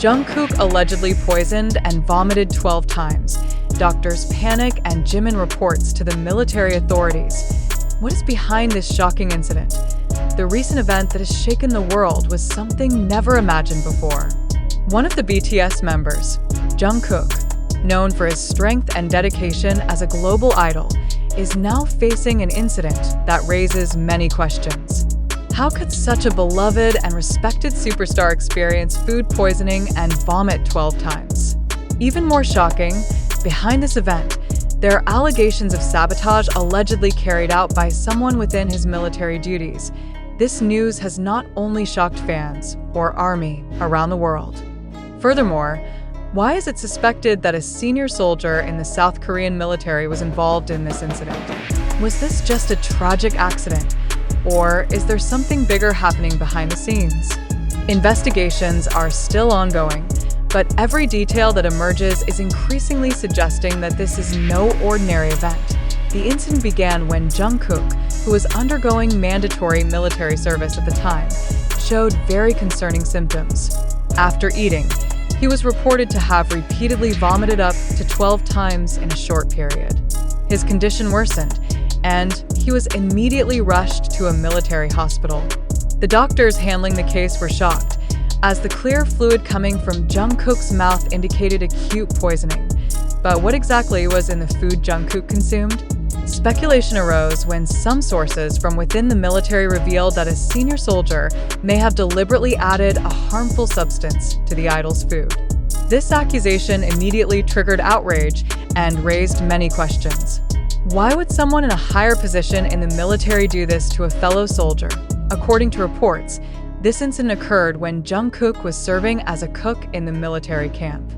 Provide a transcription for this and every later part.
Jungkook allegedly poisoned and vomited 12 times. Doctors panic and Jimin reports to the military authorities. What is behind this shocking incident? The recent event that has shaken the world was something never imagined before. One of the BTS members, Jungkook, known for his strength and dedication as a global idol, is now facing an incident that raises many questions. How could such a beloved and respected superstar experience food poisoning and vomit 12 times? Even more shocking, behind this event, there are allegations of sabotage allegedly carried out by someone within his military duties. This news has not only shocked fans or army around the world. Furthermore, why is it suspected that a senior soldier in the South Korean military was involved in this incident? Was this just a tragic accident? Or is there something bigger happening behind the scenes? Investigations are still ongoing, but every detail that emerges is increasingly suggesting that this is no ordinary event. The incident began when Jungkook, who was undergoing mandatory military service at the time, showed very concerning symptoms. After eating, he was reported to have repeatedly vomited up to 12 times in a short period. His condition worsened, and he was immediately rushed to a military hospital. The doctors handling the case were shocked, as the clear fluid coming from Jungkook's mouth indicated acute poisoning. But what exactly was in the food Jungkook consumed? Speculation arose when some sources from within the military revealed that a senior soldier may have deliberately added a harmful substance to the idol's food. This accusation immediately triggered outrage and raised many questions. Why would someone in a higher position in the military do this to a fellow soldier? According to reports, this incident occurred when Jungkook was serving as a cook in the military camp.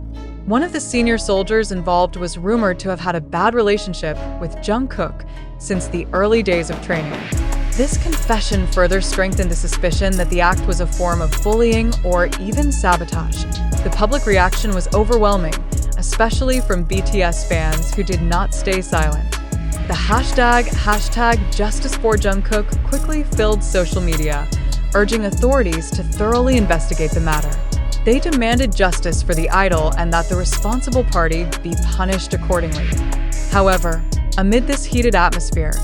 One of the senior soldiers involved was rumored to have had a bad relationship with Jungkook since the early days of training. This confession further strengthened the suspicion that the act was a form of bullying or even sabotage. The public reaction was overwhelming, especially from BTS fans who did not stay silent. The hashtag #JusticeForJungkook quickly filled social media, urging authorities to thoroughly investigate the matter. They demanded justice for the idol and that the responsible party be punished accordingly. However, amid this heated atmosphere,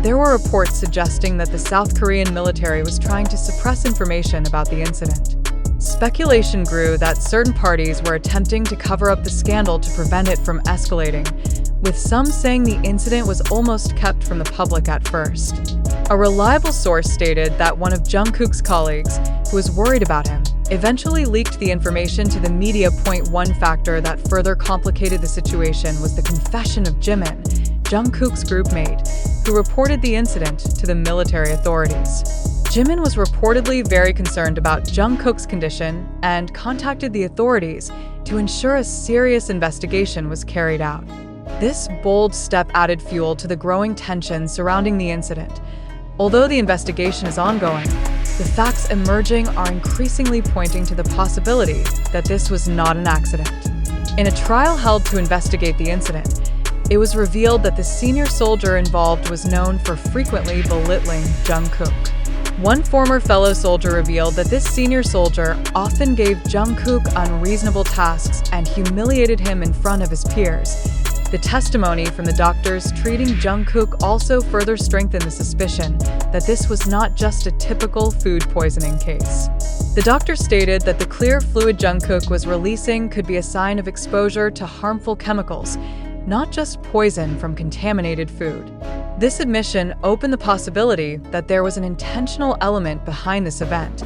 there were reports suggesting that the South Korean military was trying to suppress information about the incident. Speculation grew that certain parties were attempting to cover up the scandal to prevent it from escalating, with some saying the incident was almost kept from the public at first. A reliable source stated that one of Jungkook's colleagues, who was worried about him, eventually leaked the information to the media. One factor that further complicated the situation was the confession of Jimin, Jungkook's groupmate, who reported the incident to the military authorities. Jimin was reportedly very concerned about Jungkook's condition and contacted the authorities to ensure a serious investigation was carried out. This bold step added fuel to the growing tension surrounding the incident. Although the investigation is ongoing, the facts emerging are increasingly pointing to the possibility that this was not an accident. In a trial held to investigate the incident, it was revealed that the senior soldier involved was known for frequently belittling Jungkook. One former fellow soldier revealed that this senior soldier often gave Jungkook unreasonable tasks and humiliated him in front of his peers. The testimony from the doctors treating Jungkook also further strengthened the suspicion that this was not just a typical food poisoning case. The doctor stated that the clear fluid Jungkook was releasing could be a sign of exposure to harmful chemicals, not just poison from contaminated food. This admission opened the possibility that there was an intentional element behind this event.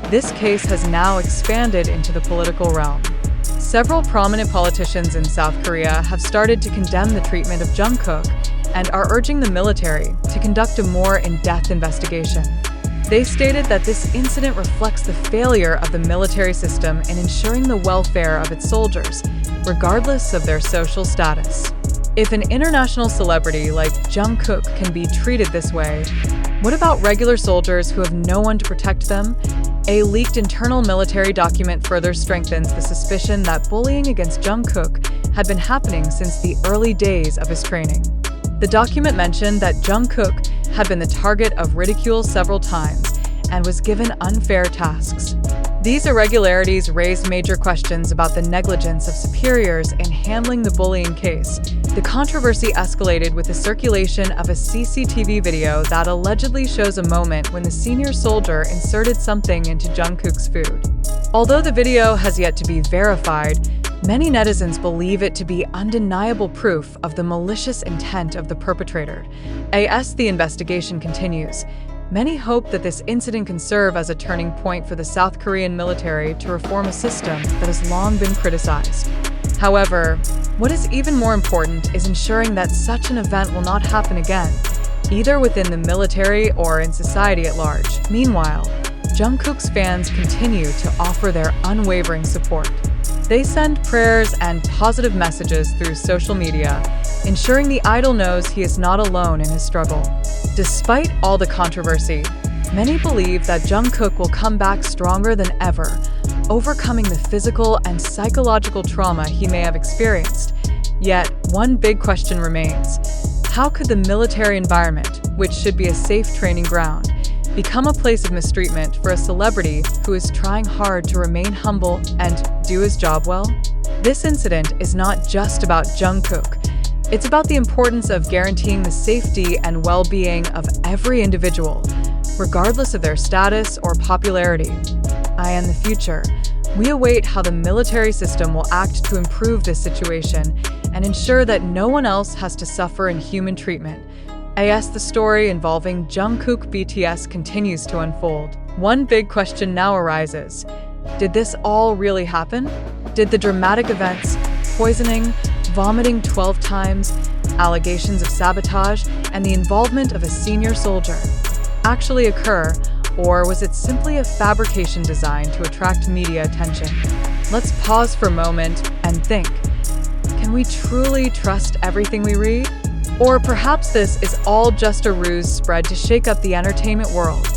This case has now expanded into the political realm. Several prominent politicians in South Korea have started to condemn the treatment of Jungkook and are urging the military to conduct a more in-depth investigation. They stated that this incident reflects the failure of the military system in ensuring the welfare of its soldiers, regardless of their social status. If an international celebrity like Jungkook can be treated this way, what about regular soldiers who have no one to protect them? A leaked internal military document further strengthens the suspicion that bullying against Jungkook had been happening since the early days of his training. The document mentioned that Jungkook had been the target of ridicule several times and was given unfair tasks. These irregularities raised major questions about the negligence of superiors in handling the bullying case. The controversy escalated with the circulation of a CCTV video that allegedly shows a moment when the senior soldier inserted something into Jungkook's food. Although the video has yet to be verified, many netizens believe it to be undeniable proof of the malicious intent of the perpetrator. As the investigation continues, many hope that this incident can serve as a turning point for the South Korean military to reform a system that has long been criticized. However, what is even more important is ensuring that such an event will not happen again, either within the military or in society at large. Meanwhile, Jungkook's fans continue to offer their unwavering support. They send prayers and positive messages through social media, ensuring the idol knows he is not alone in his struggle. Despite all the controversy, many believe that Jungkook will come back stronger than ever, overcoming the physical and psychological trauma he may have experienced. Yet, one big question remains: how could the military environment, which should be a safe training ground, become a place of mistreatment for a celebrity who is trying hard to remain humble and do his job well? This incident is not just about Jungkook. It's about the importance of guaranteeing the safety and well-being of every individual, regardless of their status or popularity. In the future, we await how the military system will act to improve this situation and ensure that no one else has to suffer inhuman treatment. As the story involving Jungkook BTS continues to unfold, one big question now arises: did this all really happen? Did the dramatic events, poisoning, vomiting 12 times, allegations of sabotage, and the involvement of a senior soldier actually occur, or was it simply a fabrication designed to attract media attention? Let's pause for a moment and think. Can we truly trust everything we read? Or perhaps this is all just a ruse spread to shake up the entertainment world.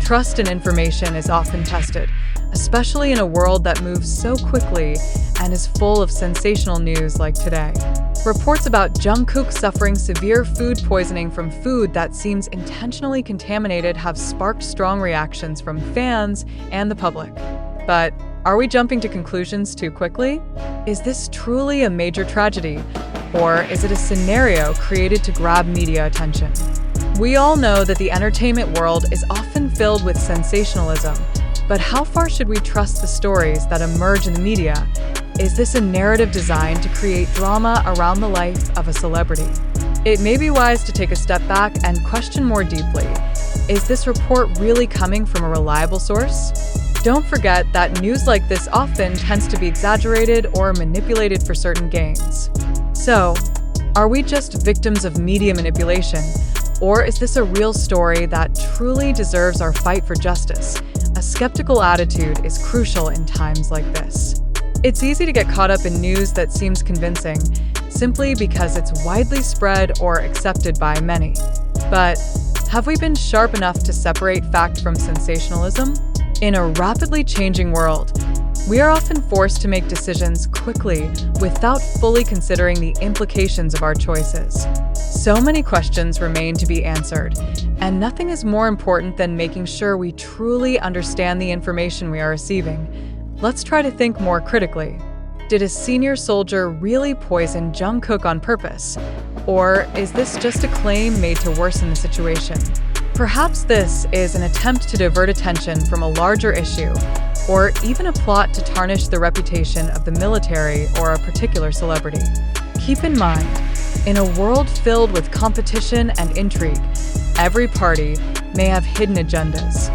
Trust in information is often tested, especially in a world that moves so quickly and is full of sensational news like today. Reports about Jungkook suffering severe food poisoning from food that seems intentionally contaminated have sparked strong reactions from fans and the public. But are we jumping to conclusions too quickly? Is this truly a major tragedy? Or is it a scenario created to grab media attention? We all know that the entertainment world is often filled with sensationalism, but how far should we trust the stories that emerge in the media? Is this a narrative designed to create drama around the life of a celebrity? It may be wise to take a step back and question more deeply. Is this report really coming from a reliable source? Don't forget that news like this often tends to be exaggerated or manipulated for certain gains. So, are we just victims of media manipulation? Or is this a real story that truly deserves our fight for justice? A skeptical attitude is crucial in times like this. It's easy to get caught up in news that seems convincing, simply because it's widely spread or accepted by many. But have we been sharp enough to separate fact from sensationalism? In a rapidly changing world, we are often forced to make decisions quickly without fully considering the implications of our choices. So many questions remain to be answered, and nothing is more important than making sure we truly understand the information we are receiving. Let's try to think more critically. Did a senior soldier really poison Jungkook on purpose? Or is this just a claim made to worsen the situation? Perhaps this is an attempt to divert attention from a larger issue, or even a plot to tarnish the reputation of the military or a particular celebrity. Keep in mind, in a world filled with competition and intrigue, every party may have hidden agendas.